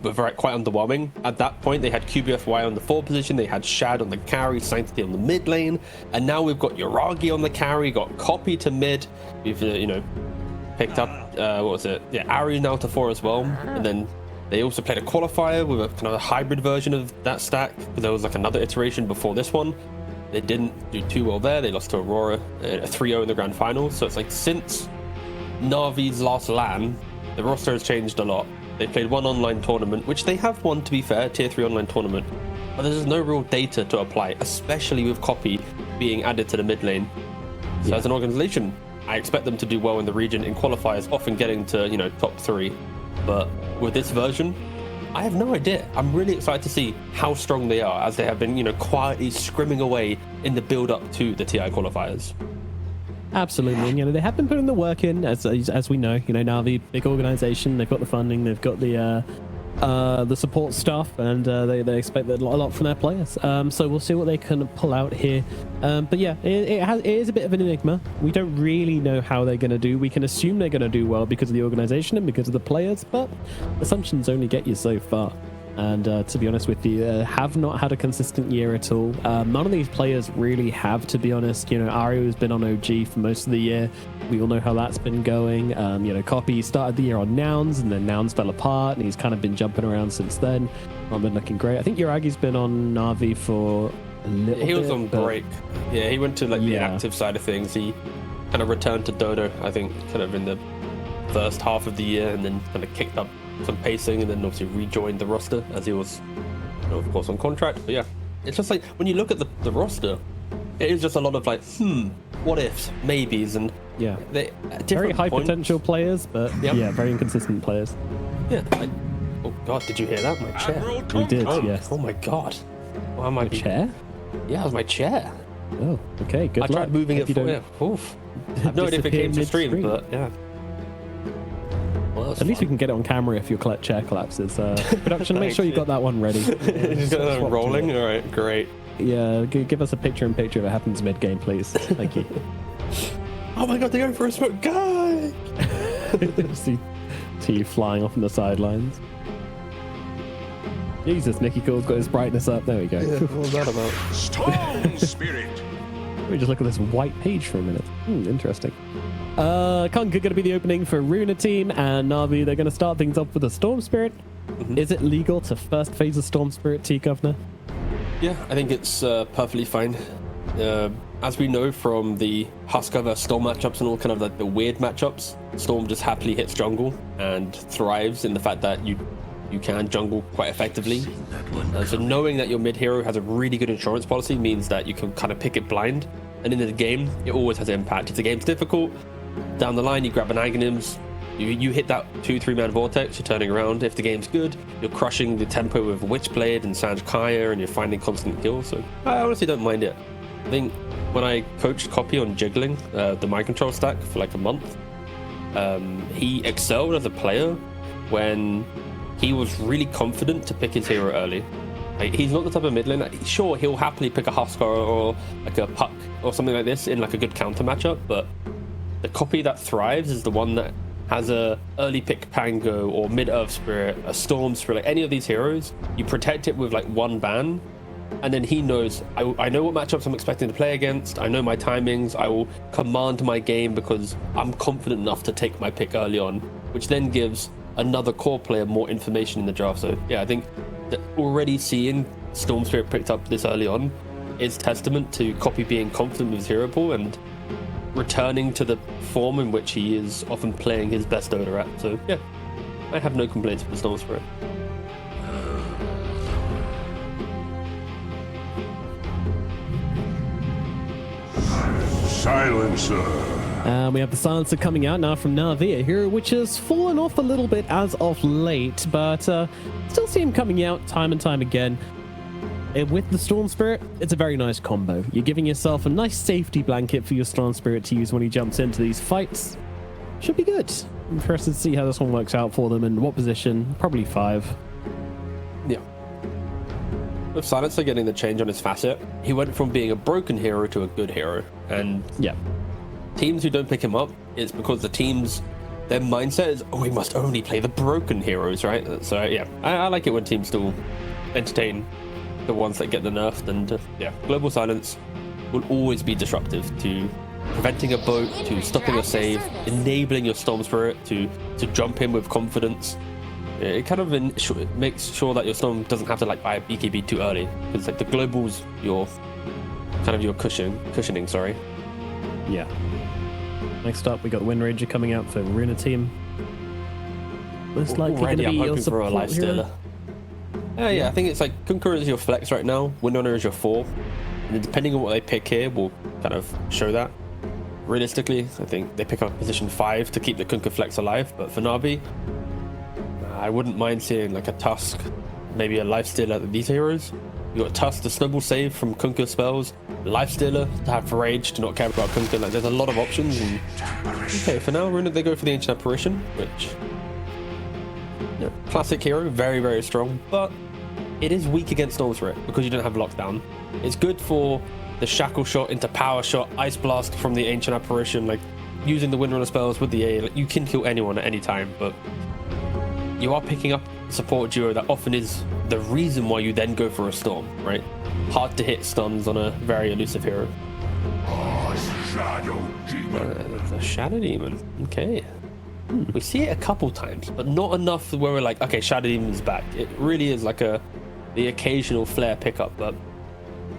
but quite underwhelming. At that point, they had QBFY on the 4 position, they had Shad on the carry, Sanctity on the mid lane, and now we've got Yoragi on the carry, got Copy to mid, we've, picked up, Ari now to 4 as well, and then they also played a qualifier with a kind of a hybrid version of that stack, because there was like another iteration before this one. They didn't do too well there, they lost to Aurora, a 3-0 in the grand final, so it's like since Na'Vi's last LAN, the roster has changed a lot. They played one online tournament, which they have won, to be fair, tier 3 online tournament, but there's no real data to apply, especially with Copy being added to the mid lane. So as an organization, I expect them to do well in the region in qualifiers, often getting to, top 3. But with this version, I have no idea. I'm really excited to see how strong they are, as they have been, quietly scrimming away in the build-up to the TI qualifiers. Absolutely, and they have been putting the work in, as we know. Na'Vi, big organization, they've got the funding, they've got the support staff, and they expect a lot from their players. So we'll see what they can pull out here. But yeah, it is a bit of an enigma. We don't really know how they're going to do. We can assume they're going to do well because of the organization and because of the players, but assumptions only get you so far. And to be honest with you, have not had a consistent year at all. None of these players really have, to be honest. Ario has been on OG for most of the year. We all know how that's been going. Copy started the year on Nouns, and then Nouns fell apart, and he's kind of been jumping around since then. Not been looking great. I think Yuragi's been on Na'Vi for a little bit. He was on break. Yeah, he went to the active side of things. He kind of returned to Dota, I think, kind of in the first half of the year, and then kind of kicked up some pacing, and then obviously rejoined the roster as he was, of course, on contract. But yeah, it's just like when you look at the roster, it is just a lot of like, what ifs, maybes, and they very high potential players, but very inconsistent players. Yeah. Oh god, did you hear that? My chair. We did. Yes. Oh my god. Why am I chair? Yeah, it was my chair. Oh, okay. Good luck. I tried moving it for you. Oof. I have no idea if it came to stream, but yeah. Well, at least we can get it on camera if your chair collapses. Production, make sure you got that one ready. Just got that rolling? All right, great. Yeah, give us a picture-in-picture if it happens mid-game, please. Thank you. Oh my god, they're going for a smoke. Guy! See you flying off on the sidelines. Jesus, Nicky Cole's got his brightness up. There we go. Yeah, what was that about? Storm Spirit! Let me just look at this white page for a minute. Interesting. Kong going to be the opening for Runa team, and Na'Vi, they're going to start things off with a Storm Spirit. Is it legal to first phase a Storm Spirit, T, Governor? Yeah, I think it's perfectly fine. As we know from the Husker vs Storm matchups and all kind of like the weird matchups, Storm just happily hits jungle and thrives in the fact that you can jungle quite effectively. So knowing that your mid hero has a really good insurance policy means that you can kind of pick it blind. And in the game, it always has an impact. If the game's difficult, down the line, you grab an Aghanims, you hit that 2-3 man vortex, you're turning around. If the game's good, you're crushing the tempo with Witchblade and Sanj Kaya, and you're finding constant kills. So I honestly don't mind it. I think when I coached Copy on jiggling the mind control stack for like a month, he excelled as a player when he was really confident to pick his hero early. Like, he's not the type of mid laner. Sure, he'll happily pick a Husker or like a Puck or something like this in like a good counter matchup, but the Copy that thrives is the one that has a early pick Pango or mid Earth Spirit, a Storm Spirit, like any of these heroes. You protect it with like one ban, and then he knows, I know what matchups I'm expecting to play against. I know my timings. I will command my game because I'm confident enough to take my pick early on, which then gives another core player more information in the draft. So yeah, I think that already seeing Storm Spirit picked up this early on is testament to Copy being confident with his hero pool and returning to the form in which he is often playing his best Dota at. So yeah, I have no complaints with the Storm Spirit. Silencer. We have the Silencer coming out now from Na'Vi, a hero which has fallen off a little bit as of late, but still see him coming out time and time again. With the Storm Spirit, it's a very nice combo. You're giving yourself a nice safety blanket for your Storm Spirit to use when he jumps into these fights. Should be good. I'm interested to see how this one works out for them and what position. Probably 5. Yeah. With Silencer getting the change on his facet, he went from being a broken hero to a good hero. And yeah, teams who don't pick him up, it's because the teams their mindset is, oh, we must only play the broken heroes, right? So yeah, I like it when teams still entertain the ones that get the nerfed, and yeah, Global Silence will always be disruptive to preventing a boat, to stopping a save, enabling your Storm Spirit to jump in with confidence. It kind of makes sure that your Storm doesn't have to like buy a BKB too early, because like the Global's your kind of your cushioning, sorry. Yeah. Next up, we got Wind Ranger coming out for Runa team. Looks like you're going to be your for a life stealer. Yeah, I think it's like Kunkka is your flex right now, Windrunner is your 4, and then depending on what they pick here will kind of show that. Realistically, I think they pick up position 5 to keep the Kunkka flex alive, but for Na'Vi, I wouldn't mind seeing like a Tusk, maybe a life stealer at these heroes. You got Tusk to snowball save from Kunkka spells, life stealer to have rage to not care about Kunkka. Like there's a lot of options. And okay, for now, Runa they go for the Ancient Apparition, which classic hero, very very strong, but it is weak against Storm Spirit because you don't have lockdown. It's good for the Shackle Shot into Power Shot, Ice Blast from the Ancient Apparition, like using the Windrunner spells with the A. Like, you can kill anyone at any time, but you are picking up a support duo that often is the reason why you then go for a Storm, right? Hard to hit stuns on a very elusive hero. Shadow Demon. The Shadow Demon, okay. We see it a couple times, but not enough where we're like, okay, Shadow Demon's back. It really is like the occasional flare pickup, but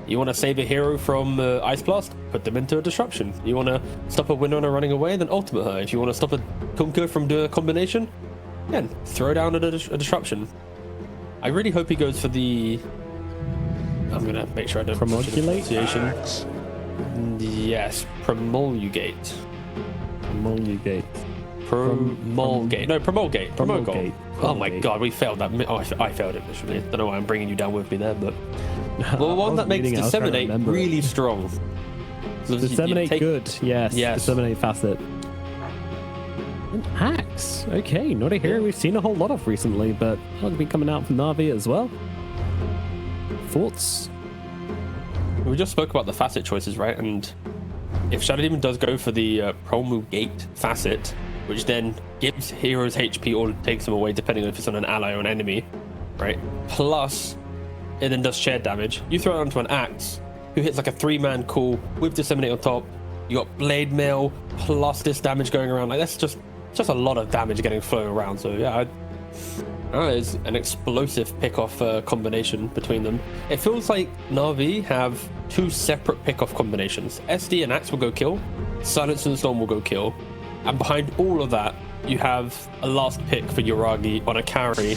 you want to save a hero from Ice Blast, put them into a disruption. You want to stop a Windrunner running away, then ultimate her. If you want to stop a Kunkka from doing a combination, again, throw down a disruption. I really hope he goes for the... I'm going to make sure I don't Promulgate? Yes, Promulgate. Promulgate. Promulgate. No, Promulgate. Promulgate. Oh my god, we failed that. Oh, I failed it literally. I don't know why I'm bringing you down with me there, but... Well, one that makes Disseminate really strong. So Disseminate good, yes. Disseminate facet. An Axe. Okay, not a hero we've seen a whole lot of recently, but that'll be coming out from Na'Vi as well. Thoughts? We just spoke about the facet choices, right? And if Shadow Demon does go for the Promulgate facet, which then gives heroes HP or takes them away depending on if it's on an ally or an enemy, right? Plus, it then does shared damage. You throw it onto an Axe, who hits like a 3-man call with Disseminate on top. You got Blade Mail plus this damage going around. Like that's just a lot of damage getting flown around. So yeah, it's an explosive pick-off combination between them. It feels like Na'Vi have 2 separate pick-off combinations. SD and Axe will go kill, Silence and Storm will go kill, and behind all of that, you have a last pick for Yuragi on a carry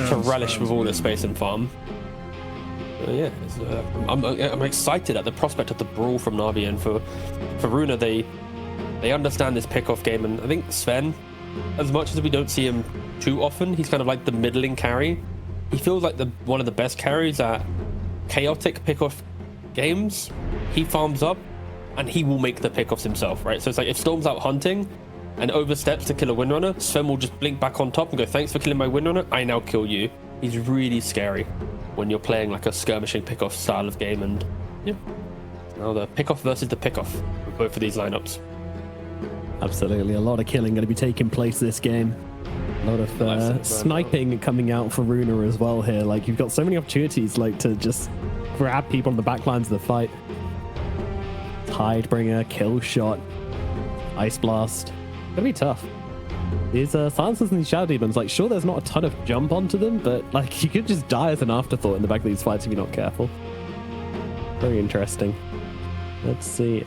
to relish with all the space and farm. Yeah, I'm excited at the prospect of the brawl from Na'Vi, and for Runa, they understand this pick-off game, and I think Sven, as much as we don't see him too often, he's kind of like the middling carry. He feels like one of the best carries at chaotic pick-off games. He farms up, and he will make the pick-offs himself, right? So it's like if Storm's out hunting and oversteps to kill a Windrunner, Sven will just blink back on top and go, thanks for killing my Windrunner, I now kill you. He's really scary when you're playing like a skirmishing pick-off style of game, and yeah. Now the pick-off versus the pick-off with both of these lineups. Absolutely, a lot of killing going to be taking place this game. A lot of sniping coming out for Runa as well here. Like, you've got so many opportunities like to just grab people on the back lines of the fight. Tidebringer, Kill Shot, Ice Blast. Gonna be tough. These silencers and these Shadow Demons, like, sure, there's not a ton of jump onto them, but like, you could just die as an afterthought in the back of these fights if you're not careful. Very interesting. Let's see.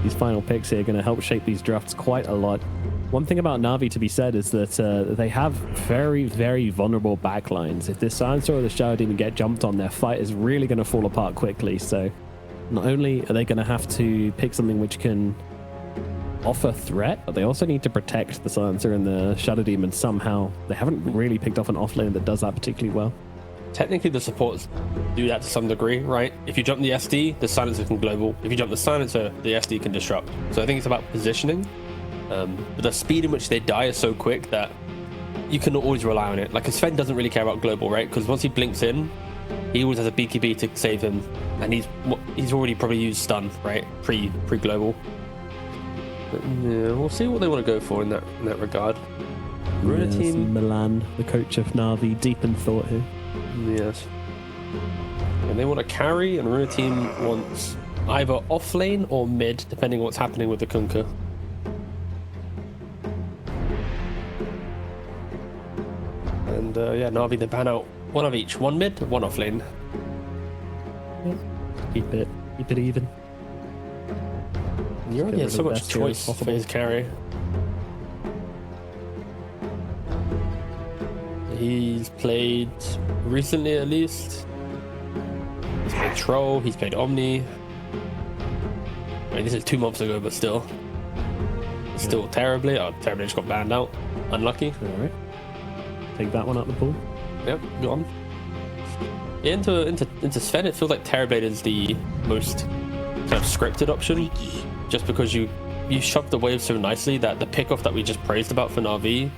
These final picks here are going to help shape these drafts quite a lot. One thing about Na'Vi to be said is that they have very, very vulnerable backlines. If this Silencer or the Shadow Demon get jumped on, their fight is really going to fall apart quickly. So not only are they going to have to pick something which can offer threat, but they also need to protect the Silencer and the Shadow Demon somehow. They haven't really picked off an offlane that does that particularly well. Technically, the supports do that to some degree, right? If you jump the SD, the Silencer can global. If you jump the Silencer, the SD can disrupt. So I think it's about positioning. But the speed in which they die is so quick that you cannot always rely on it. Like, Sven doesn't really care about global, right? Because once he blinks in, he always has a BKB to save him, and he's already probably used stun, right? Pre-global. But, yeah, we'll see what they want to go for in that regard. Runa Yes, team, Milan, the coach of Na'Vi, deep in thought here. yes. And they want to carry, and Runa team wants either off lane or mid, depending on what's happening with the Kunkka. And yeah, Na'Vi, they ban out one of each, one mid, one off lane. Keep it even. You already Get have so rid of much best hero choice for possible. his carry. He's played recently, at least. He's played Troll, he's played Omni. I mean, this is 2 months ago, but still. Still terribly. Oh, terribly just got banned out. Unlucky. All right. Take that one out the pool. Yep, go on. Yeah, into Sven, it feels like Terrorblade is the most kind of scripted option. Just because you shove the wave so nicely that the pickoff that we just praised about for Na'Vi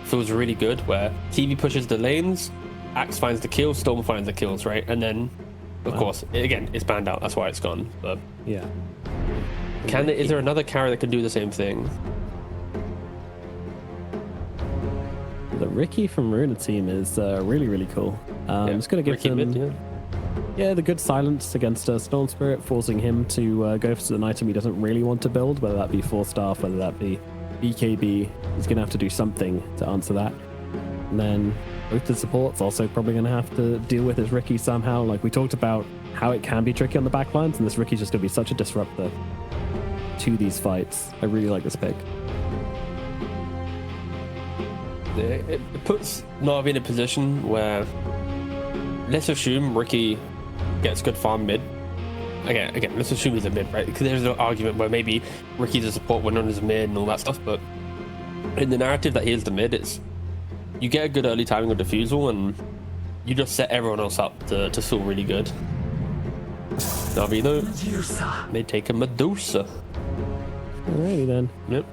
feels really good, where TV pushes the lanes, Axe finds the kills, Storm finds the kills, right? And then, of course, again, it's banned out. That's why it's gone. But Yeah. is there another carry that can do the same thing? The Ricky from Runa team is really cool. It's going to give Ricky them mid, yeah. the good silence against Storm Spirit, forcing him to go for an item he doesn't really want to build, whether that be 4-staff, whether that be BKB. He's going to have to do something to answer that. And then both the supports also probably going to have to deal with his Ricky somehow. Like we talked about how it can be tricky on the backlines, and this Ricky's just going to be such a disruptor to these fights. I really like this pick. It puts Na'Vi in a position where, let's assume Ricky gets good farm mid. Again, let's assume he's a mid, right? Because there's an argument where maybe Ricky's a support when none is a mid and all that stuff, but in the narrative that he is the mid, it's you get a good early timing of defusal and you just set everyone else up to feel really good. Na'Vi though, they take a Medusa. Alrighty then. Yep.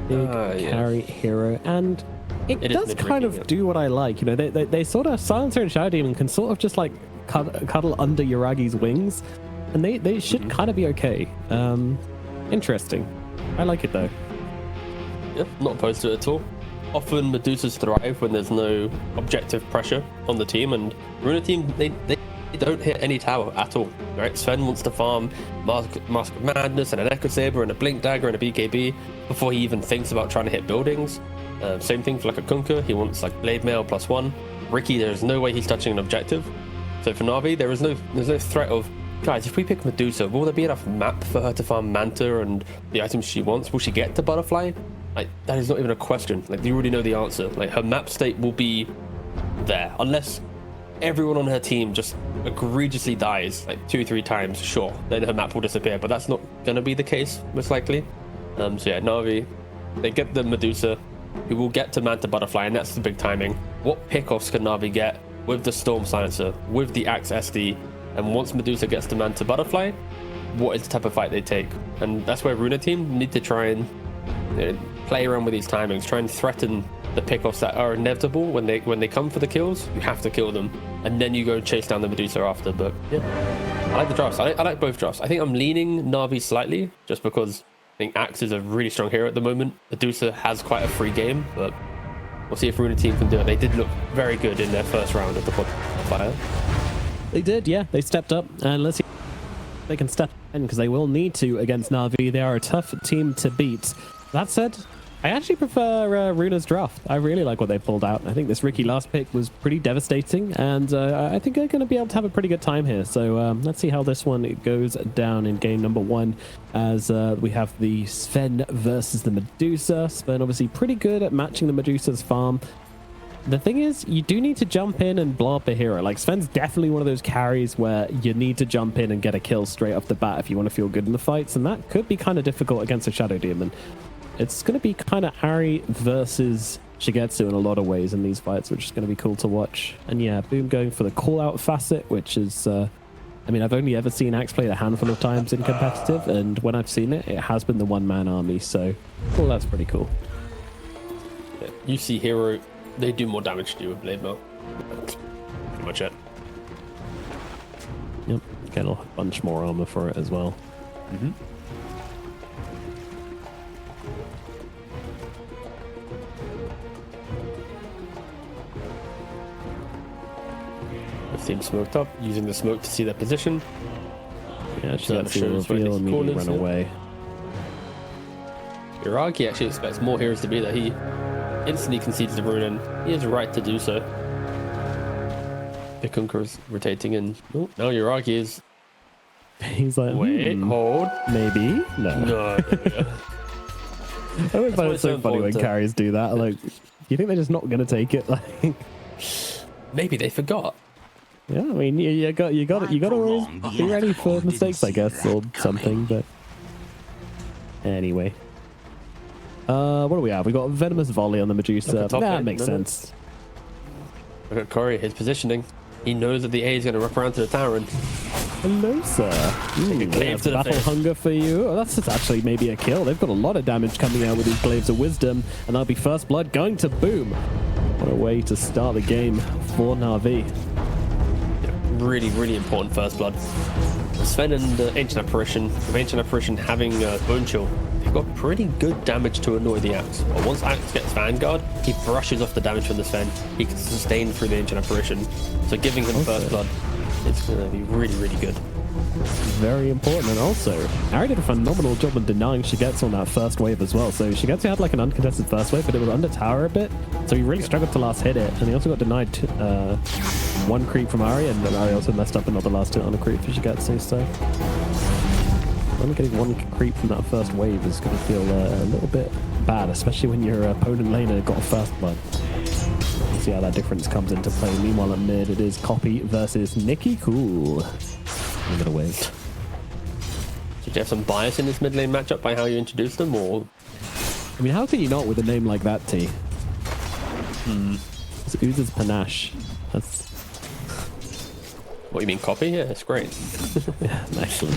Big carry hero, and it It is does mid-ranking, kind of yeah. do what I like. You know, they sort of Silencer and Shadow Demon can sort of just like cuddle under Yuragi's wings, and they should kind of be okay. Interesting. I like it though. Yep, not opposed to it at all. Often Medusas thrive when there's no objective pressure on the team, and Runa team, they don't hit any tower at all, right? Sven wants to farm Mask of Madness and an Echo Saber and a Blink Dagger and a BKB before he even thinks about trying to hit buildings. Same thing for like a Kunkka, he wants like Blade Mail +1. Ricky, there's no way he's touching an objective. So for Na'Vi, there's no threat of, guys, if we pick Medusa, will there be enough map for her to farm Manta and the items she wants? Will she get to Butterfly? Like, that is not even a question. Like, you already know the answer. Like, her map state will be there. Unless everyone on her team just egregiously dies, like 2-3 times, sure, then her map will disappear. But that's not going to be the case, most likely. So yeah, Na'Vi, they get the Medusa, who will get to Manta Butterfly, and that's the big timing. What pickoffs can Na'Vi get with the Storm Silencer, with the Axe SD, and once Medusa gets to Manta Butterfly, what is the type of fight they take? And that's where Runa team need to try and play around with these timings, try and threaten the pickoffs that are inevitable when they come for the kills. You have to kill them, and then you go and chase down the Medusa after. But yeah, I like the drafts. I like both drafts. I think I'm leaning Na'Vi slightly, just because I think Axe is a really strong hero at the moment. Medusa has quite a free game, but we'll see if Runa team can do it. They did look very good in their first round of the qualifier. They did, yeah. They stepped up, and let's see if they can step in, because they will need to against Na'Vi. They are a tough team to beat. That said, I actually prefer Runa's draft. I really like what they pulled out. I think this Ricky last pick was pretty devastating, and I think they're going to be able to have a pretty good time here. So let's see how this one goes down in game number 1, as we have the Sven versus the Medusa. Sven obviously pretty good at matching the Medusa's farm. The thing is, you do need to jump in and blow up a hero. Like, Sven's definitely one of those carries where you need to jump in and get a kill straight off the bat if you want to feel good in the fights, and that could be kind of difficult against a Shadow Demon. It's going to be kind of Ari versus Shigetsu in a lot of ways in these fights, which is going to be cool to watch. And yeah, Boom going for the call-out facet, which is... I mean, I've only ever seen Axe played a handful of times in competitive, and when I've seen it, it has been the one-man army, so... Well, that's pretty cool. Yeah, you see hero, they do more damage to you with Blade Mail. That's pretty much it. Yep, get a bunch more armor for it as well. The team smoked up, using the smoke to see their position. Yeah, she So got the shows where reveal they and immediately run corners, yeah. away. Iraqi actually expects more heroes to be there. He instantly concedes the rune, and he has a right to do so. Pikunka is rotating in. Oh, now Iraqi is. He's like, Wait, hold. maybe? No. No. I always find it so funny when important to- carries do that. Like, you think they're just not going to take it? Like, Maybe they forgot. yeah, I mean, you got to always be ready for mistakes, I guess, or something. But anyway, what do we have? We got venomous volley on the Medusa. Look at top That lane, makes no, no. sense. Look at Corey, his positioning. He knows that the A is going to wrap around to the tower, and Hello, sir. glaive That's to the battle face. hunger for you. Oh, that's actually maybe a kill. They've got a lot of damage coming out with these glaives of wisdom, and that'll be first blood going to Boom. What a way to start the game for Na'Vi. really, really important first blood. Sven and the Ancient Apparition, with Ancient Apparition having Bone Chill, they've got pretty good damage to annoy the Axe. But once Axe gets Vanguard, he brushes off the damage from the Sven. He can sustain through the Ancient Apparition. So giving him first blood, it's going to be really, really good. Very important. And also, Ari did a phenomenal job in denying Shigetsu on that first wave as well. So Shigetsu had like an uncontested first wave, but it was under tower a bit. So he really struggled to last hit it. And he also got denied one creep from Ari, and then Ari also messed up another last hit on a creep for Shigetsu. So only getting one creep from that first wave is going to feel a little bit bad, especially when your opponent laner got a first blood. See how that difference comes into play. Meanwhile, at mid, it is Copy versus Nikki Cool. I'm gonna wait. Did you have some bias in this mid lane matchup by how you introduced them, or? I mean, how can you not with a name like that, T? It oozes panache. That's What, you mean copy? Yeah, it's great. yeah, excellent.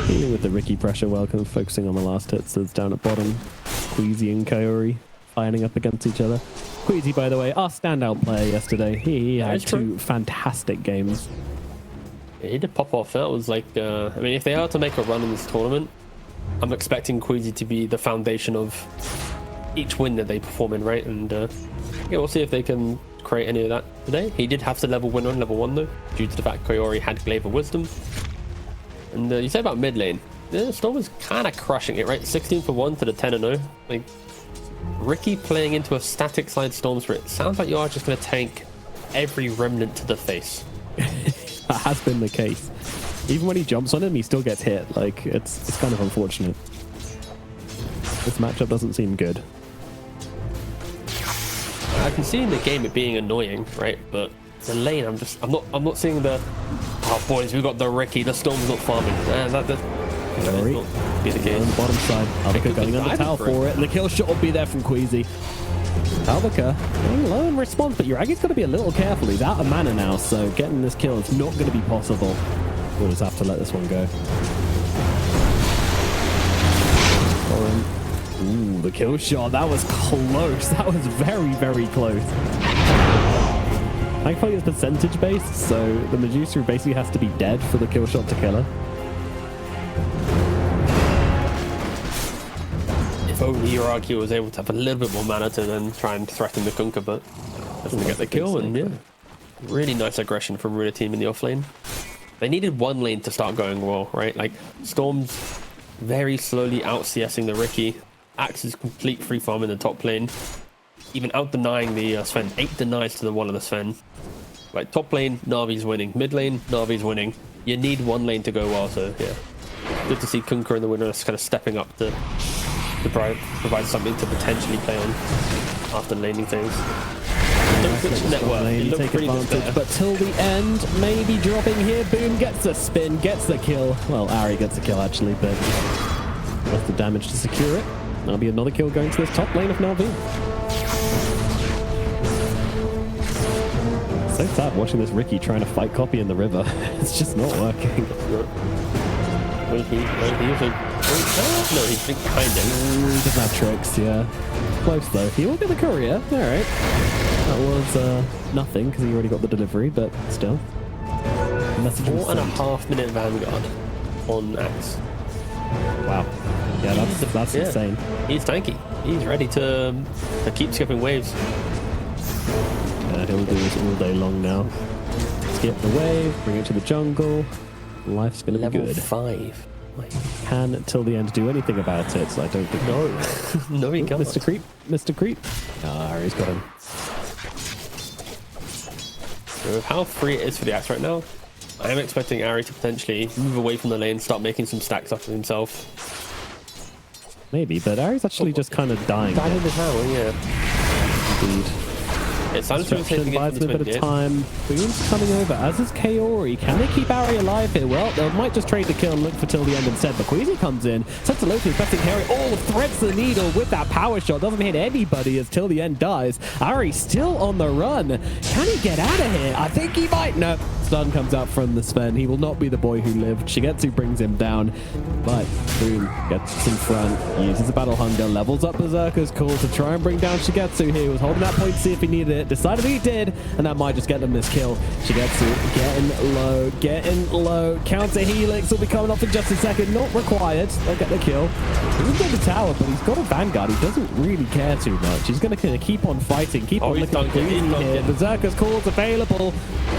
Dealing with the Ricky pressure, welcome, focusing on the last hits that's down at bottom. Queasy and Kaori fighting up against each other. Queasy, by the way, our standout player yesterday. He had That's true. two fantastic games. Yeah, he did pop off. That was like, I mean, if they are to make a run in this tournament, I'm expecting Queasy to be the foundation of each win that they perform in, right? And yeah, we'll see if they can create any of that today. He did have to level winner on level 1 though, due to the fact Kaori had Glaive of Wisdom. And you say about mid lane, yeah, Storm is kind of crushing it, right? 16 for 1 to the 10 and 0. Like, Ricky playing into a static side Storm Spirit. Sounds like you are just going to tank every remnant to the face. That has been the case. Even when he jumps on him, he still gets hit. Like, it's kind of unfortunate. This matchup doesn't seem good. I can see in the game it being annoying, right? But the lane, I'm not seeing the, oh boys, we got the Ricky, the Storm's not farming. That Sorry. not be the On case. the bottom side, Albica could going be under tower diving for for it, and the kill shot will be there from Queasy. Albica going low in response, but Uragi's got to be a little careful. He's out of mana now, so getting this kill is not going to be possible. We'll just have to let this one go. Ooh, the kill shot. That was close. That was very, very close. Thankfully, it's percentage based, so the Medusa basically has to be dead for the kill shot to kill her. If only Uraki was able to have a little bit more mana to then try and threaten the Kunkka, but doesn't get the kill. And yeah, really nice aggression from Runa team in the off lane. They needed one lane to start going well, right? Like, Storm's very slowly out CSing the Ricky. Axe is complete free farm in the top lane. Even out denying the Sven. 8 denies to the one of the Sven. Like, top lane, Na'Vi's winning. Mid lane, Na'Vi's winning. You need one lane to go well, so yeah. Good to see Kunkka and the winners kind of stepping up to provide something to potentially play on after laning things. Lane, take advantage, but till the end, maybe dropping here. Boom gets the spin, gets the kill. Well, Ari gets the kill actually, but worth the damage to secure it. That'll be another kill going to this top lane of Na'Vi. So sad watching this Ricky trying to fight Copy in the river. It's just not working. Wait, he also... No, he's behind him. He doesn't have tricks, yeah. Close though. He will get the courier. Alright. That was nothing because he already got the delivery, but still. Message was sent. 4.5 minute Vanguard on Axe. Wow. Yeah, that's Yeah. insane. He's tanky. He's ready to keep skipping waves. Yeah, he'll do this all day long now. Skip the wave, bring it to the jungle. Life's gonna be Level good. 5. Can till the end do anything about it, so I don't think. No. No, he can't. Mr. Creep, Mr. Creep. Ah, Harry's got him. So with how free it is for the axe right now, I am expecting Ari to potentially move away from the lane, start making some stacks up for himself. Maybe, but Ari's actually just kind of dying. Died in the tower, yeah. Indeed. It's time to Distraction taking buys it him a from the bit of 20th. time. Boom's coming over, as is Kaori. Can they keep Ari alive here? Well, they might just trade the kill and look for till the end instead. But Queasy comes in, sets a low to pressing Kaori. Oh, threads the needle with that power shot. Doesn't hit anybody as till the end dies. Ari still on the run. Can he get out of here? I think he might. No. Stun comes out from the Sven. He will not be the boy who lived. Shigetsu brings him down, but Boom gets in front, uses the battle hunger, levels up Berserker's call to try and bring down Shigetsu here. He was holding that point to see if he needed it, decided he did, and that might just get them this kill. Shigetsu getting low. Counter Helix will be coming up in just a second. Not required. They'll get the kill. He doesn't get the tower, but he's got a Vanguard. He doesn't really care too much. He's going to keep on fighting, keep on looking at Queasy here. Berserker's call is available.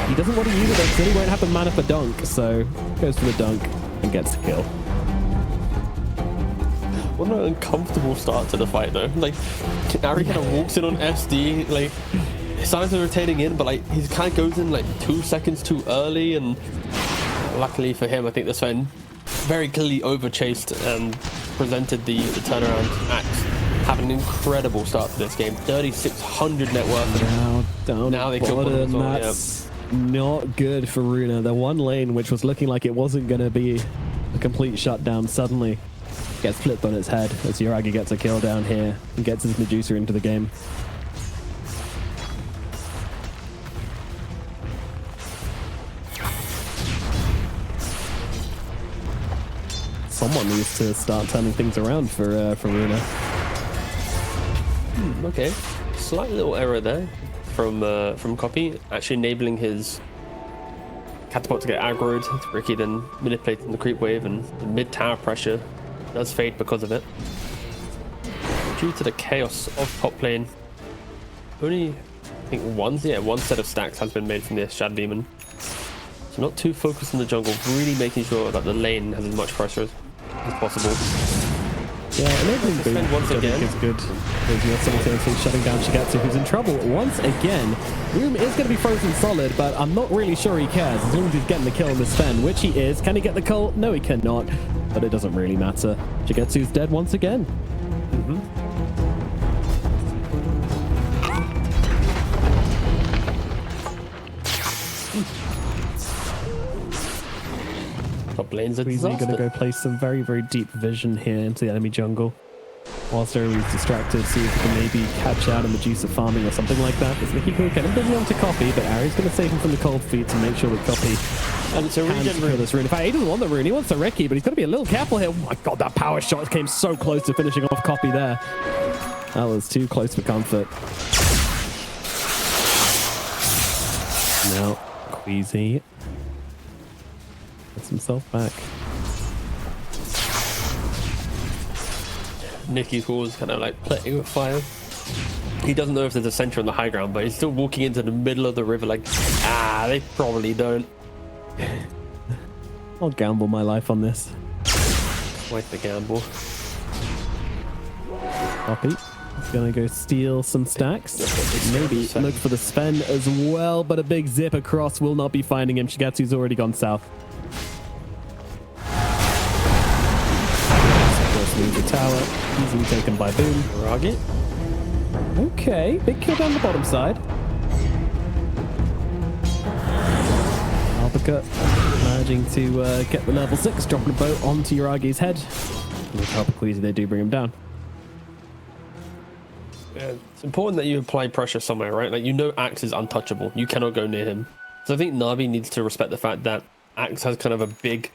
He doesn't want to use it because he won't have the mana for dunk, so goes for the dunk and gets the kill. What an uncomfortable start to the fight though. Like, Ari kind of walks in on SD, like, his eyes are rotating in, but like, he kind of goes in like 2 seconds too early, and luckily for him, I think the Sven very clearly overchased and presented the turnaround axe. Having an incredible start to this game. 3,600 net worth. Now down Now they bottom, killed one as well, that's not good for Runa. The one lane which was looking like it wasn't going to be a complete shutdown suddenly gets flipped on its head as Yuragi gets a kill down here and gets his Medusa into the game. Someone needs to start turning things around for Runa. Okay, slight little error there from Copy, actually enabling his catapult to get aggroed. It's Ricky then manipulating the creep wave, and the mid tower pressure does fade because of it. Due to the chaos of top lane, only I think one set of stacks has been made from the Shadow Demon. So not too focused on the jungle, really making sure that the lane has as much pressure as possible. Yeah, enabling Boom once again is good. You're simultaneously shutting down Shigetsu, who's in trouble once again. Boom is going to be frozen solid, but I'm not really sure he cares as long as he's getting the kill on the Sven, which he is. Can he get the kill? No, he cannot. But it doesn't really matter. Shigetsu's dead once again. Top lane's a Weezy going to disaster. go place some very, very deep vision here into the enemy jungle. Whilst Aries distracted, see if he can maybe catch out a Medusa farming or something like that. It's Nicky who can bring on to Copy, but Aries going to save him from the cold feet to make sure that Copy And it's a can regen secure rune. this rune. In fact, he doesn't want the rune, he wants the Reki, but he's got to be a little careful here. Oh my god, that power shot came so close to finishing off Copy there. That was too close for comfort. Now, Queasy gets himself back. Nicky's was kind of like playing with fire. He doesn't know if there's a sentry on the high ground, but he's still walking into the middle of the river like, they probably don't. I'll gamble my life on this. Quite the gamble. Copy. He's gonna go steal some stacks. Maybe Sven. look for the Sven as well, but a big zip across will not be finding him. Shigetsu's already gone south. First lose the tower. Easily taken by Boom. Ragi. Okay, big kill down the bottom side. Alpaca managing to get the level 6, dropping a boat onto Yuragi's head. With help of Queasy, they do bring him down. Yeah, it's important that you apply pressure somewhere, right? Like, you know Axe is untouchable. You cannot go near him. So I think Navi needs to respect the fact that Axe has kind of a big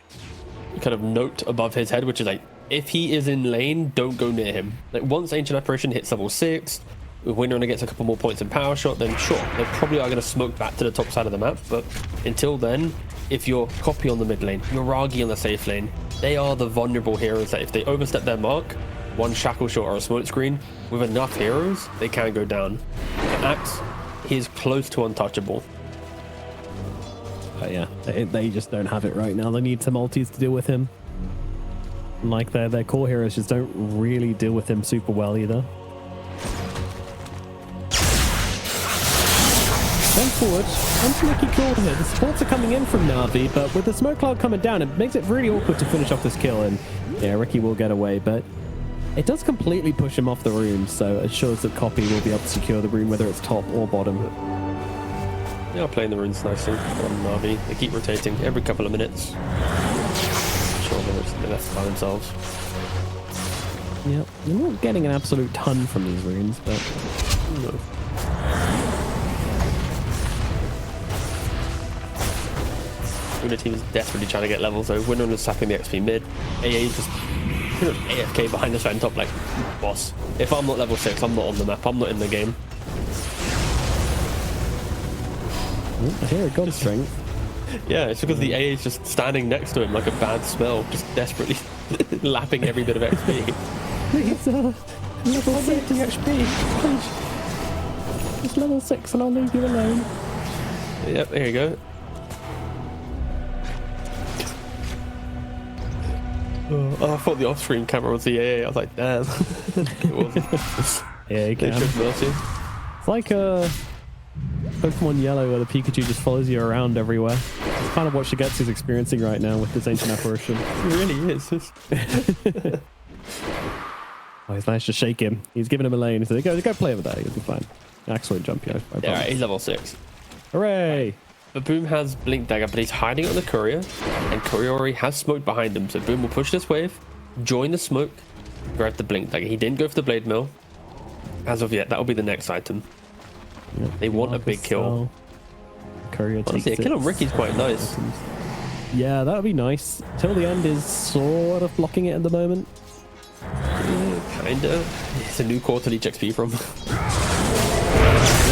kind of note above his head, which is like, if he is in lane, don't go near him. Like, once Ancient Apparition hits level 6, Winner gets a couple more points in power shot, then sure, they probably are going to smoke back to the top side of the map. But until then, if you're Copy on the mid lane, you're Ragi on the safe lane, They are the vulnerable heroes that if they overstep their mark, one shackle shot or a smoke screen, with enough heroes, they can go down. The Axe, he is close to untouchable. But yeah, they just don't have it right now. They need some ultis to deal with him. Like their core heroes just don't really deal with him super well either. Going forward, onto Nicky Cool here. The supports are coming in from Na'Vi, but with the smoke cloud coming down, it makes it really awkward to finish off this kill. And yeah, Ricky will get away, but it does completely push him off the rune, so it shows that Copy will be able to secure the rune, whether it's top or bottom. They are playing the runes nicely on Na'Vi. They keep rotating every couple of minutes. Sure, they're left by themselves. Yeah, they're not getting an absolute ton from these runes, but No. Runa team is desperately trying to get levels, though. Winner is sapping the XP mid. AA is just AFK behind the fan top, like, boss. If I'm not level 6, I'm not on the map. I'm not in the game. I hear a god strength. Yeah, it's because the AA is just standing next to him like a bad spell, just desperately lapping every bit of XP. Please, level 6 HP, please. Just level 6 and I'll leave you alone. Yep, here you go. Oh, I thought the off-screen camera was the AA. I was like, damn. It wasn't. Yeah, you can. It's like Pokemon Yellow where the Pikachu just follows you around everywhere. It's kind of what Shigetsu's experiencing right now with this ancient apparition. It really is. Oh, he's managed to shake him. He's giving him a lane. So go play over there. He'll be fine. Axe won't jump you. Yeah, alright, he's level 6. Hooray! But Boom has Blink Dagger, but he's hiding on the Courier, and Courier has smoke behind him. So Boom will push this wave, join the smoke, grab the Blink Dagger. He didn't go for the Blade Mill. As of yet, that'll be the next item. Yep. They want a big kill. Courier Honestly, a kill on Ricky's quite nice. Yeah, that would be nice. Till the End is sort of blocking it at the moment. Yeah, kinda. It's a new quarter each XP from.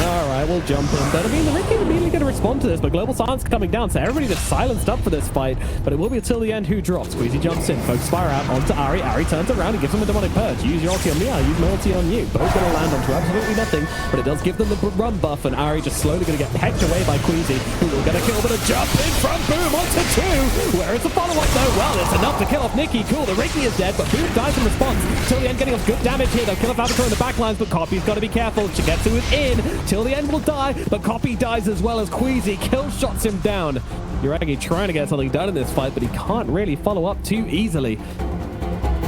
Alright, we'll jump in. But I mean, the Ricky immediately going to respond to this, but Global Silence coming down, so everybody just silenced up for this fight. But it will be Till the End who drops. Squeezy jumps in, Focus Fire out onto Ari. Ari turns around and gives him a Demonic Purge. Use your ulti on me, I'll use my ulti on you. Both going to land onto absolutely nothing, but it does give them the run buff, and Ari just slowly going to get pecked away by Queasy, who will get a kill, but a jump in from Boom onto 2. Where is the follow-up though? Well, it's enough to kill off Nicky. Cool, the Ricky is dead, but Boom dies in response. Till the End getting off good damage here. They'll kill off Avatar in the backlines, but Copy's got to be careful. Shigetsu is in. Till the End will die, but Copy dies as well as Queasy kill shots him down. Yuragi trying to get something done in this fight, but he can't really follow up too easily.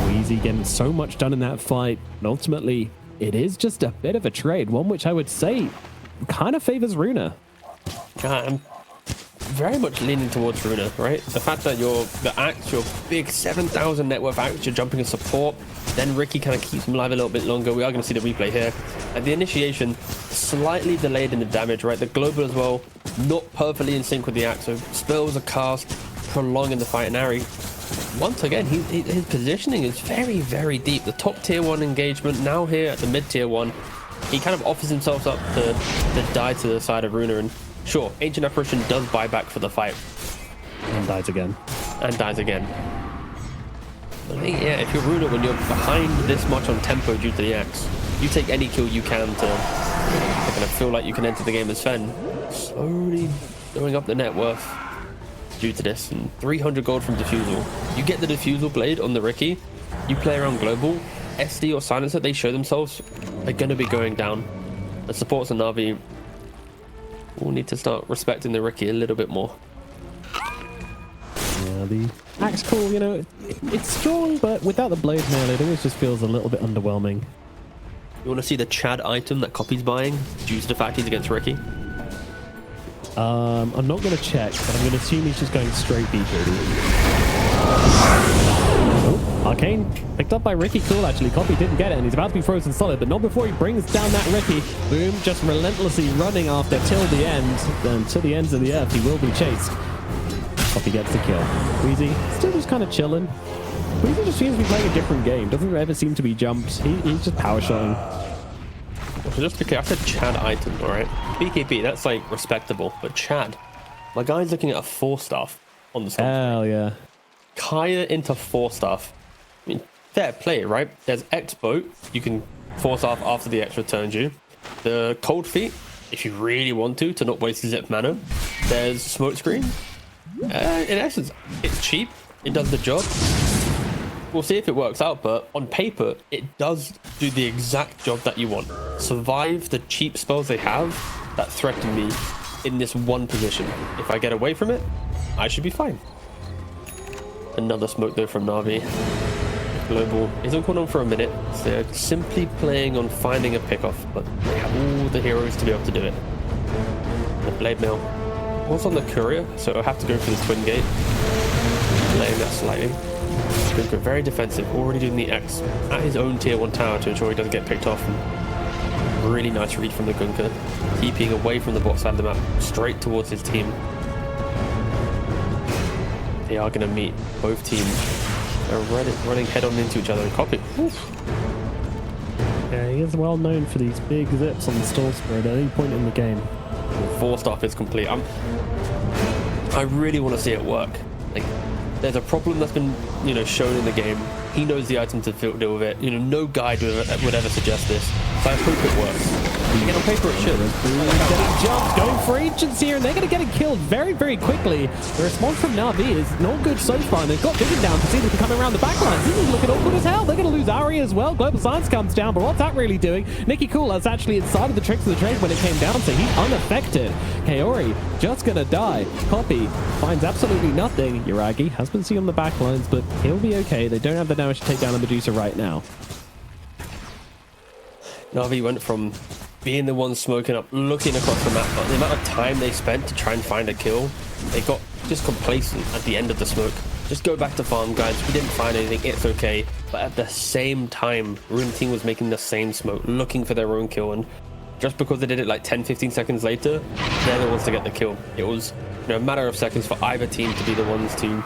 Queasy getting so much done in that fight, and ultimately it is just a bit of a trade, one which I would say kind of favors Runa. I'm very much leaning towards Runa, right? The fact that you're the Axe, your big 7,000 net worth Axe, you're jumping in support, then Ricky kind of keeps him alive a little bit longer. We are going to see the replay here. And the initiation, slightly delayed in the damage, right? The global as well, not perfectly in sync with the Axe, so spells are cast, prolonging the fight. And Ari, once again, his positioning is very, very deep. The top tier 1 engagement, now here at the mid tier 1, he kind of offers himself up to die to the side of Runa. And sure, Ancient Apparition does buy back for the fight. And dies again. And dies again. I think, yeah, if you're Runa, when you're behind this much on tempo due to the Axe, you take any kill you can to kind of feel like you can enter the game as Fen. Slowly going up the net worth due to this. And 300 gold from Diffusal. You get the Diffusal blade on the Ricky, you play around global, SD or Silencer, they show themselves, they're going to be going down. The supports and Na'Vi will need to start respecting the Ricky a little bit more. Yeah, the Axe Call, you know, it's strong, but without the Blade Mail, it always just feels a little bit underwhelming. You want to see the Chad item that Copy's buying due to the fact he's against Ricky? I'm not going to check, but I'm going to assume he's just going straight BKB. Oh, Arcane picked up by Ricky. Cool, actually. Copy didn't get it, and he's about to be frozen solid, but not before he brings down that Ricky. Boom, just relentlessly running after till the end. And to the ends of the earth, he will be chased. Copy gets the kill. Queasy still just kind of chilling. Queasy just seems to be playing a different game. Doesn't ever seem to be jumped. He's just power shotting. So just because I said Chad item, alright? BKB, that's like respectable, but Chad, my guy's looking at a 4-star on the stomp. Hell yeah. Kaya into 4-staff. I mean, fair play, right? There's X-Boat. You can 4-staff after the X returns you. The Cold Feet, if you really want to not waste the zip mana. There's Smoke Screen. In essence, it's cheap. It does the job. We'll see if it works out, but on paper, it does do the exact job that you want. Survive the cheap spells they have that threaten me in this one position. If I get away from it, I should be fine. Another smoke though from Na'Vi. Global isn't going on for a minute, so they're simply playing on finding a pickoff, but they have all the heroes to be able to do it. The Blade Mail was on the Courier, so I'll have to go for the Twin Gate. Delaying that slightly. Gunka very defensive, already doing the X at his own tier 1 tower to ensure he doesn't get picked off. And really nice read from the Gunka, keeping away from the bot side of the map, straight towards his team. They are going to meet both teams. They're running head on into each other and copy. Oof. Yeah, he is well known for these big zips on the stall spread at any point in the game. 4-staff is complete. I really want to see it work. Like, there's a problem that's been, shown in the game. He knows the item to deal with it. No guide would ever suggest this. So I hope it works. Again, on paper it should. Getting jumped, going for agents here, and they're going to get it killed very, very quickly. The response from Na'Vi is not good so far, and they've got Vision down to see if they can come around the backlines. This is looking awkward as hell. They're going to lose Ari as well. Global Science comes down, but what's that really doing? Nicky Cool is actually inside of the tricks of the trade when it came down, so he's unaffected. Kaori just going to die. Copy finds absolutely nothing. Yuragi has been seen on the backlines, but he'll be okay. They don't have the damage to take down a Medusa right now. Na'Vi went from being the one smoking up, looking across the map, but the amount of time they spent to try and find a kill, they got just complacent at the end of the smoke. Just go back to farm, guys. We didn't find anything, it's okay. But at the same time, Runa team was making the same smoke, looking for their own kill, and just because they did it like 10-15 seconds later, they're the ones to get the kill. It was a matter of seconds for either team to be the ones to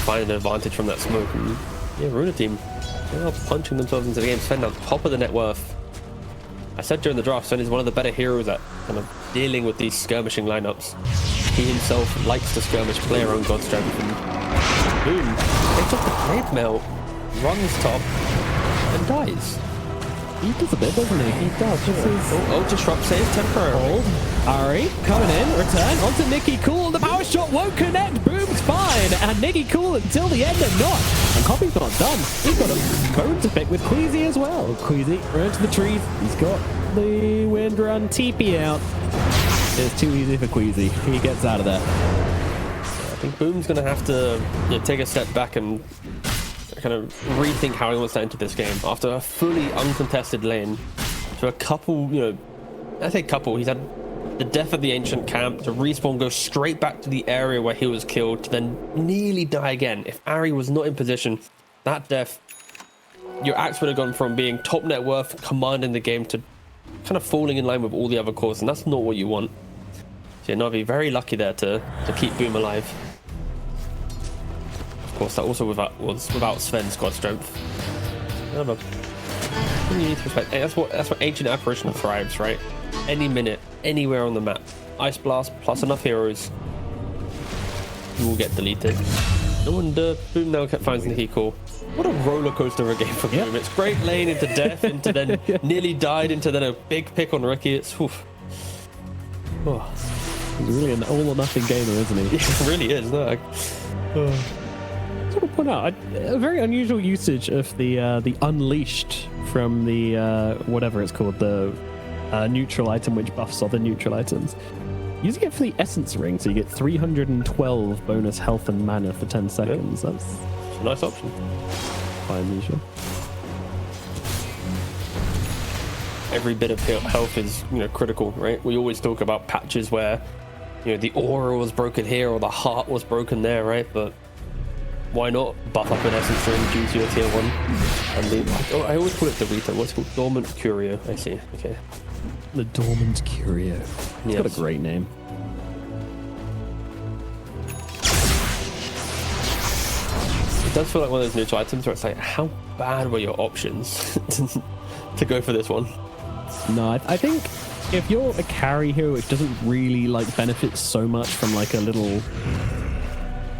find an advantage from that smoke. And yeah, Runa team, they're punching themselves into the game. Sven on top of the net worth. I said during the draft, Sven is one of the better heroes at kind of dealing with these skirmishing lineups. He himself likes to skirmish, play around God Strength, and boom, takes off the Blade Mail, runs top, and dies. He does a bit, doesn't he? He does. Just disrupt save temporarily. Hold. Ari coming in, return onto Nicky Cool. The power shot won't connect. Boom's fine. And Nicky Cool until the end and not. And Copy's not done. He's got a bone to pick with Queasy as well. Queasy runs to the trees. He's got the wind run TP out. It's too easy for Queasy. He gets out of there. I think Boom's going to have to take a step back and kind of rethink how he wants to enter this game after a fully uncontested lane to a couple, I say couple, he's had the death of the ancient camp to respawn, go straight back to the area where he was killed to then nearly die again. If Ari was not in position, that death, your axe would have gone from being top net worth, commanding the game, to kind of falling in line with all the other cores, and that's not what you want. So yeah, Na'Vi very lucky there to keep Boom alive. Of course, that also was without Sven's God Strength. I don't know. You need to respect. That's what Ancient Apparition thrives, right? Any minute, anywhere on the map, Ice Blast plus enough heroes, you will get deleted. No wonder Boom now finds Nicky Cool. What a roller coaster of a game for Boom. It's great lane into death, into then nearly died, into then a big pick on Ricky. It's oof. Oh. He's really an all or nothing gamer, isn't he? It really is. No, I just want to point out a very unusual usage of the Unleashed from the whatever it's called, the neutral item which buffs other neutral items. Using it for the Essence Ring, so you get 312 bonus health and mana for 10 seconds. Yeah. That's a nice option. Quite unusual. Every bit of health is critical, right? We always talk about patches where the aura was broken here or the heart was broken there, right? But why not buff up an Essence Ring due to your tier 1? And I always call it the Rita. What's it called? Dormant Curio. I see. Okay. The Dormant Curio. It's got a great name. It does feel like one of those neutral items where it's like, how bad were your options to go for this one? No, I think if you're a carry hero which doesn't really benefit so much from a little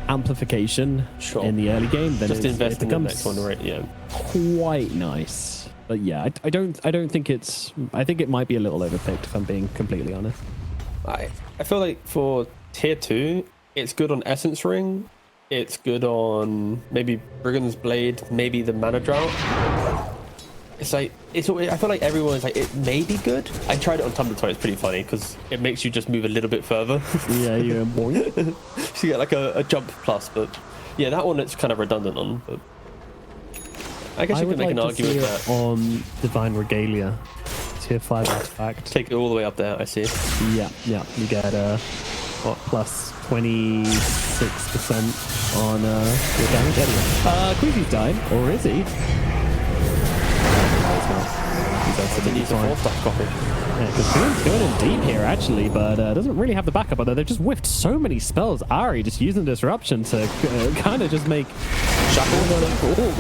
amplification Sure. in the early game, then Just it invest in the becomes next one, right? Yeah. quite nice. But yeah, I don't think it's. I think it might be a little overpicked, if I'm being completely honest. I feel like for tier 2, it's good on Essence Ring. It's good on maybe Brigand's Blade, maybe the Mana Drought. It's like, I feel like everyone's like, it may be good. I tried it on Tumblr Toy. It's pretty funny because it makes you just move a little bit further. Yeah, you're boing. So you get like a jump plus, but yeah, that one it's kind of redundant on. But I guess you could make an argument with that. On Divine Regalia, tier 5 artifact. Take it all the way up there, I see. Yeah, you get what, plus 26% on your damage anyway. Queezy's died, or is he? He needs a 4-star copy. Yeah, because Boom's going in deep here actually, but doesn't really have the backup. Although they've just whiffed so many spells. Ari just using disruption to kind of just make Shackle.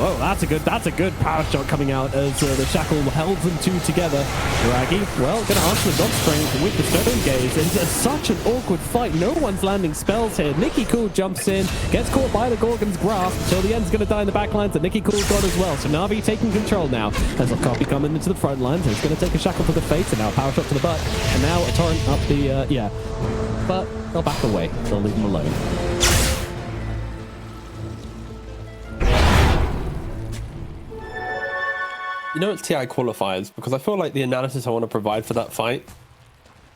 Oh, that's a good power shot coming out as the Shackle held them two together. Raggy, well, going to answer the dog strength with the Stone Gaze. It's such an awkward fight. No one's landing spells here. Nicky Cool jumps in, gets caught by the Gorgon's grasp. Till the end's going to die in the backlines, and Nicky Cool's got as well. So Na'Vi taking control now. There's a copy coming into the front lines, and it's going to take a Shackle to the face, and now power shot to the butt, and now a torrent up the yeah. But they'll back away. They'll leave him alone. You know, it's TI qualifiers because I feel like the analysis I want to provide for that fight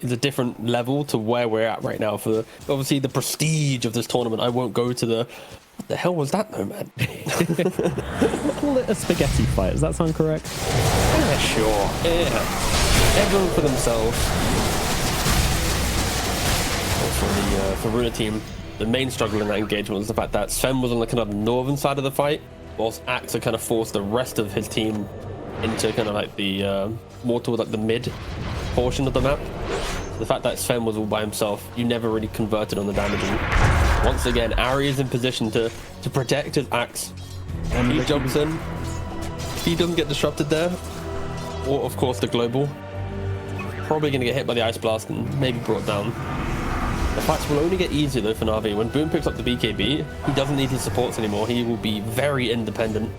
is a different level to where we're at right now. For obviously the prestige of this tournament, I won't go to the. What the hell was that, though, man? We'll call it a spaghetti fight. Does that sound correct? Yeah, sure. Yeah. Everyone for themselves. For Runa team, the main struggle in that engagement was the fact that Sven was on the kind of northern side of the fight, whilst Axe kind of forced the rest of his team into kind of like the more towards like the mid portion of the map. The fact that Sven was all by himself, you never really converted on the damage. And once again, Ari is in position to protect his Axe. And he jumps in. If he doesn't get disrupted there, or of course the global, probably going to get hit by the Ice Blast and maybe brought down. The fights will only get easier though for Na'Vi. When Boom picks up the BKB, he doesn't need his supports anymore. He will be very independent.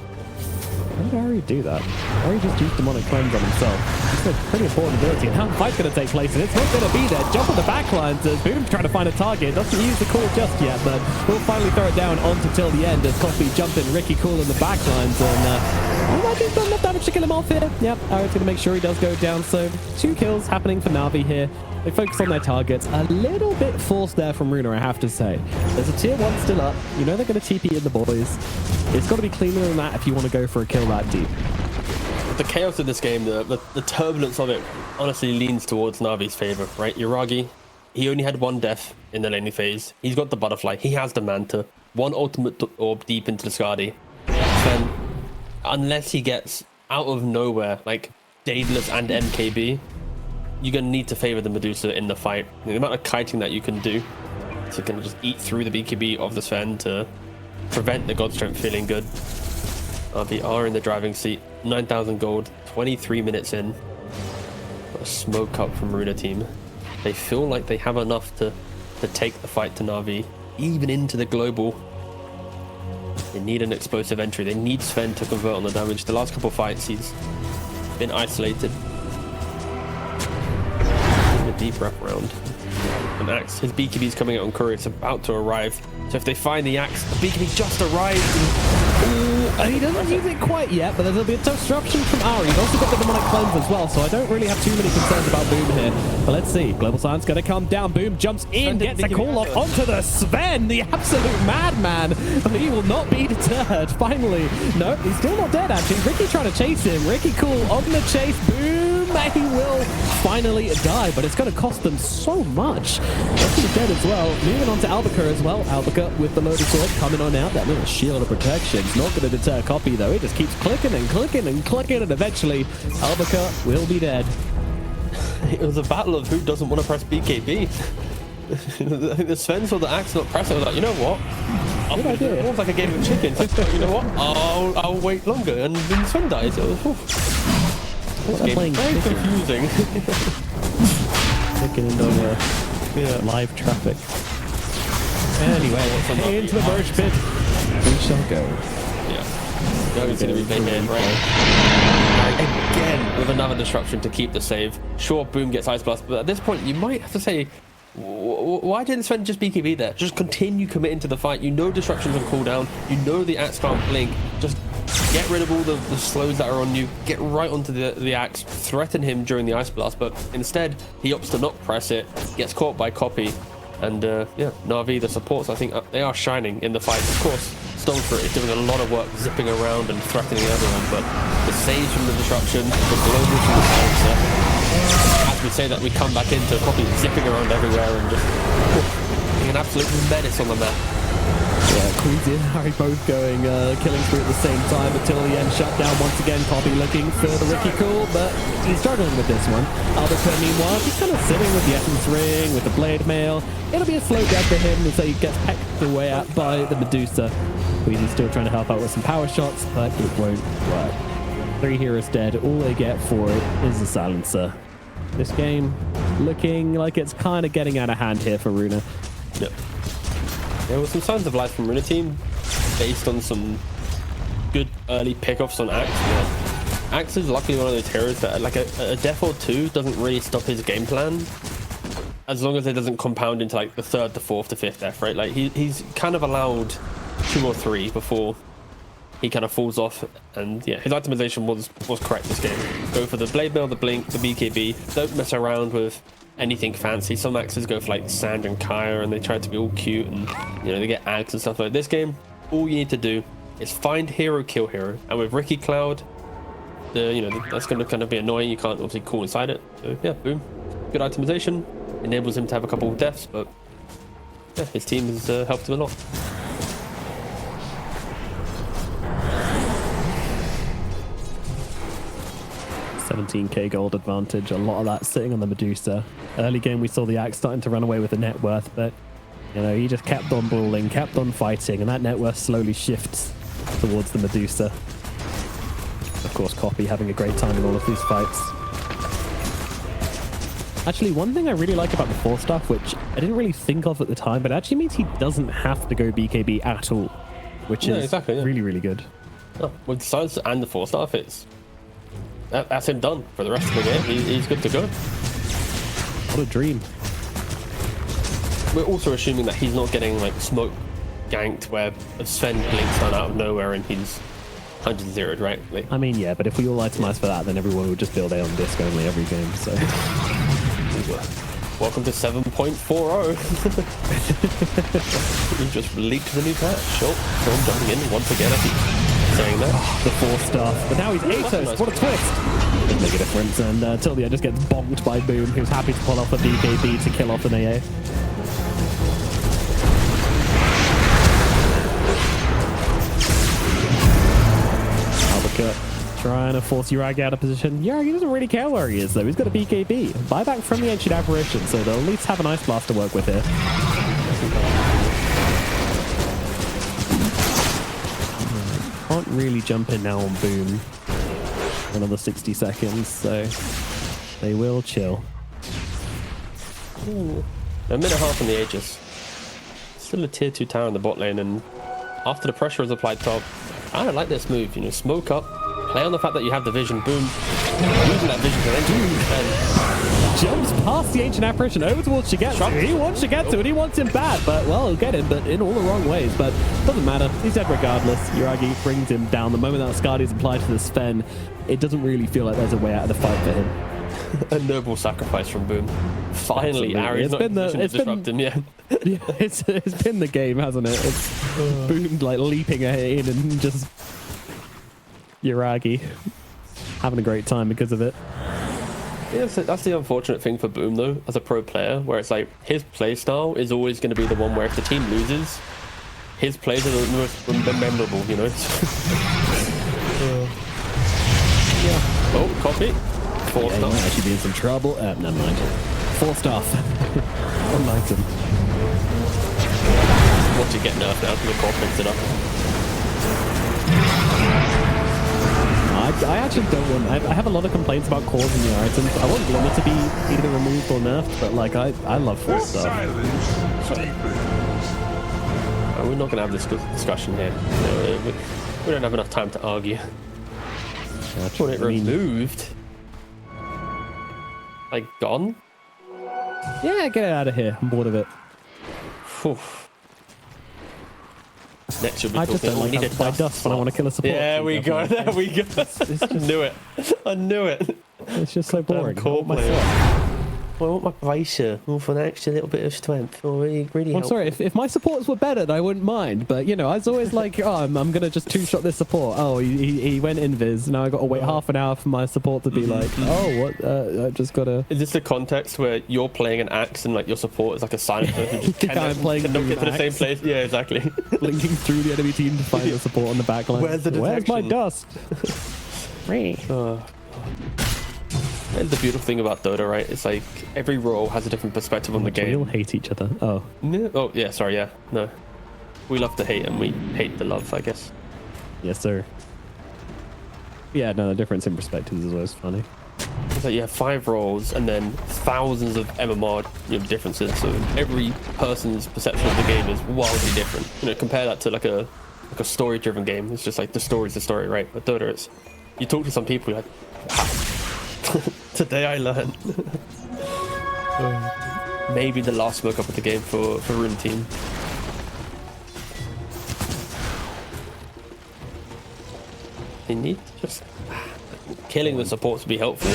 How did Ari do that? Ari just used Demonic Cleanse on himself. It's a pretty important ability, and how the fight's going to take place, and it's not going to be there. Jump on the backlines as Boom's trying to find a target. Doesn't use the call just yet, but we'll finally throw it down onto till the end as Coffee jumped in Ricky Cool in the backlines, and he might be done enough damage to kill him off here. Yep, Ari's going to make sure he does go down, so 2 kills happening for Na'Vi here. They focus on their targets. A little bit forced there from Runa, I have to say. There's a tier 1 still up. You know they're going to TP in the boys. It's got to be cleaner than that if you want to go for a kill that deep. The chaos of this game, the turbulence of it, honestly leans towards Na'Vi's favor, right? Yuragi, he only had 1 death in the laning phase. He's got the butterfly. He has the Manta. 1 ultimate orb deep into the Skadi. Then, unless he gets out of nowhere, like Daedalus and MKB, you're going to need to favor the Medusa in the fight. The amount of kiting that you can do to kind of just eat through the BKB of the Sven to prevent the God Strength feeling good. They are in the driving seat. 9,000 gold, 23 minutes in. Got a smoke up from Runa team. They feel like they have enough to take the fight to Na'Vi, even into the global. They need an explosive entry. They need Sven to convert on the damage. The last couple of fights, he's been isolated. A deep wrap round. An Axe. His BKB's coming out on courier. It's about to arrive. So if they find the Axe, the BKB just arrived. He doesn't use it quite yet, but there'll be a disruption from Ari. He's also got the Demonic Cleanse as well, so I don't really have too many concerns about Boom here. But let's see. Global Silence going to come down. Boom jumps in, gets a call off onto the Sven, the absolute madman. He will not be deterred. Finally. No, he's still not dead, actually. Ricky trying to chase him. Ricky Cool on the chase. Boom. He will finally die, but it's going to cost them so much. Ricky's dead as well. Moving on to Albaca as well. Albaca with the loaded sword coming on out. That little shield of protection. It's not going to deter Copy, though. It just keeps clicking and clicking and clicking, and eventually Albaca will be dead. It was a battle of who doesn't want to press BKB. The Sven saw the Axe not press it. I was like, you know what? Good idea. It was like a game of chicken. Like, you know what? I'll wait longer, and then Sven dies. This game is very confusing. Clicking into live traffic. Anyway, into the birch pit. We shall go. Yeah. No, he's going to be big in, right? Again, with another disruption to keep the save. Sure, Boom gets Ice Blast, but at this point, you might have to say, why didn't Sven just BKB there? Just continue committing to the fight. You know disruptions on cooldown. You know the axe can't blink. Just get rid of all the slows that are on you. Get right onto the axe. Threaten him during the Ice Blast, but instead, he opts to not press it. Gets caught by Copy. And yeah, Na'Vi, the supports, I think they are shining in the fight. Of course, Stormfruit is doing a lot of work zipping around and threatening everyone, but the saves from the disruption, the global from the silencer. As we say that, we come back into Copy zipping around everywhere and just being an absolute menace on the map. Yeah, Queasy and Harry both going, killing through at the same time until the end shut down once again. Copy looking for the Ricky Cool, but he's struggling with this one. Alberta, meanwhile, he's kind of sitting with the Essence Ring, with the Blade Mail. It'll be a slow death for him as he gets pecked away at by the Medusa. Queasy's still trying to help out with some power shots, but it won't work. 3 heroes dead. All they get for it is a silencer. This game looking like it's kind of getting out of hand here for Runa. Yep. There were some signs of life from Runa team based on some good early pickoffs on Axe. Yeah. Axe is luckily one of those heroes that like a death or two doesn't really stop his game plan as long as it doesn't compound into like the 3rd, the 4th, the 5th death, right? Like he's kind of allowed 2 or 3 before he kind of falls off. And yeah, his optimization was correct this game. Go for the Blade Mail, the Blink, the BKB. Don't mess around with anything fancy. Some axes go for like Sand and Kaya and they try to be all cute and you know they get ags and stuff like this game. All you need to do is find hero, kill hero. And with Ricky Cloud, that's going to kind of be annoying. You can't obviously call inside it. So yeah, boom. Good itemization. Enables him to have a couple of deaths, but yeah, his team has helped him a lot. $17k gold advantage, a lot of that sitting on the Medusa. Early game we saw the Axe starting to run away with the net worth, but you know, he just kept on brawling, kept on fighting, and that net worth slowly shifts towards the Medusa. Of course, Copy having a great time in all of these fights. Actually, one thing I really like about the 4 stuff, which I didn't really think of at the time, but it actually means he doesn't have to go BKB at all, which is really, really good. Oh, with the Silence and the 4 stuff, that's him done for the rest of the game. He's good to go. What a dream. We're also assuming that he's not getting like smoke ganked where Sven blinks down out of nowhere and he's 100-0'd, right? Like, I mean, yeah, but if we all itemize for that, then everyone would just build Aeon Disc only every game, so... Welcome to 7.40. You just leaked the new patch. Sure, I'm jumping in once again. I keep saying that. The 4 stuff, but now he's Atos. What a twist! Doesn't make a difference, and Tildia just gets bonked by Boom, who's happy to pull off a BKB to kill off an AA. Trying to force Yuragi out of position. Yuragi doesn't really care where he is, though. He's got a BKB. Buyback from the Ancient Apparition, so they'll at least have an Ice Blast to work with here. Can't really jump in now on Boom. Another 60 seconds, so they will chill. Ooh. A minute and a half on the Aegis. Still a tier 2 tower in the bot lane, and after the pressure is applied top, I don't like this move. You know, smoke up, play on the fact that you have the vision, Boom, using that vision to then jumps past the Ancient Apparition over towards Shigetsu. He wants Shigetsu and he wants him bad, but well, he'll get him, but in all the wrong ways. But doesn't matter, he's dead regardless. Yuragi brings him down. The moment that Skadi is applied to the Sven, it doesn't really feel like there's a way out of the fight for him. A noble sacrifice from Boom. Finally, Ari's not in position to disrupt him yet. Yeah, it's been the game, hasn't it? It's Boom like leaping in and just Yuragi having a great time because of it. Yeah, so that's the unfortunate thing for Boom though, as a pro player, where it's like his play style is always going to be the one where if the team loses, his plays are the most memorable, you know. Yeah. Oh, Copy. 4 Yeah, stuff. he might actually be in some trouble. Never mind. 4 stuff. One item. Once you get nerfed out, the core picks it up. I actually don't want... I have a lot of complaints about cores in the items. I want Glimmer to be either removed or nerfed, but like I love 4 stuff. Silence deepens. We're not going to have this discussion here. We don't have enough time to argue. Want it removed? Like, gone? Yeah, get it out of here. I'm bored of it. Whew. Next, you'll be I just don't like having to buy dust when I want to kill a support. Yeah, we go. There we go. I knew it. I knew it. It's just so boring. Cool player. I want my bracer for an extra little bit of strength. Really I'm sorry, if my supports were better, then I wouldn't mind. But, you know, I was always like, oh, I'm going to just two-shot this support. Oh, he went invis. Now I got to wait half an hour for my support to be like, oh, what? I just got to... Is this the context where you're playing an axe and, like, your support is like a silencer who just I'm playing cannot get to the same place? Yeah, exactly. Blinking through the enemy team to find the support on the back line. Where's the Where's my detection? dust? And the beautiful thing about Dota, right? It's like every role has a different perspective on the game. We all hate each other. Oh. No. Oh, yeah, sorry, yeah. No. We love to hate and we hate the love, I guess. Yes, sir. Yeah, no, the difference in perspectives is always funny. It's like you have 5 roles and then thousands of MMR differences. So every person's perception of the game is wildly different. You know, compare that to like a story-driven game. It's just like the story's the story, right? But Dota, it's you talk to some people, you're like, wow. Today I learned. Maybe the last smoke up of the game for Runa team. They need to just killing the support to be helpful.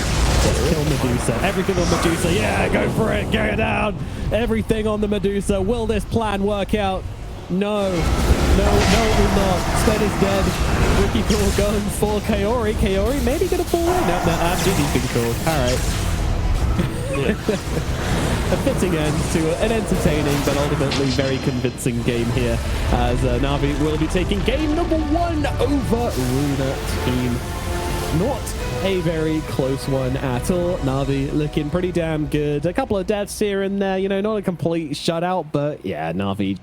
Kill Medusa. Everything on Medusa. Yeah, go for it. Get it down. Everything on the Medusa. Will this plan work out? No. No, it will not. Sven is dead. Ricky Cool going for Kaori. Kaori maybe going to fall in. No, Ginny's been called. All right. A fitting end to an entertaining but ultimately very convincing game here as Na'Vi will be taking game number 1 over Runa team. Not a very close one at all. Na'Vi looking pretty damn good. A couple of deaths here and there, you know, not a complete shutout, but yeah, Na'Vi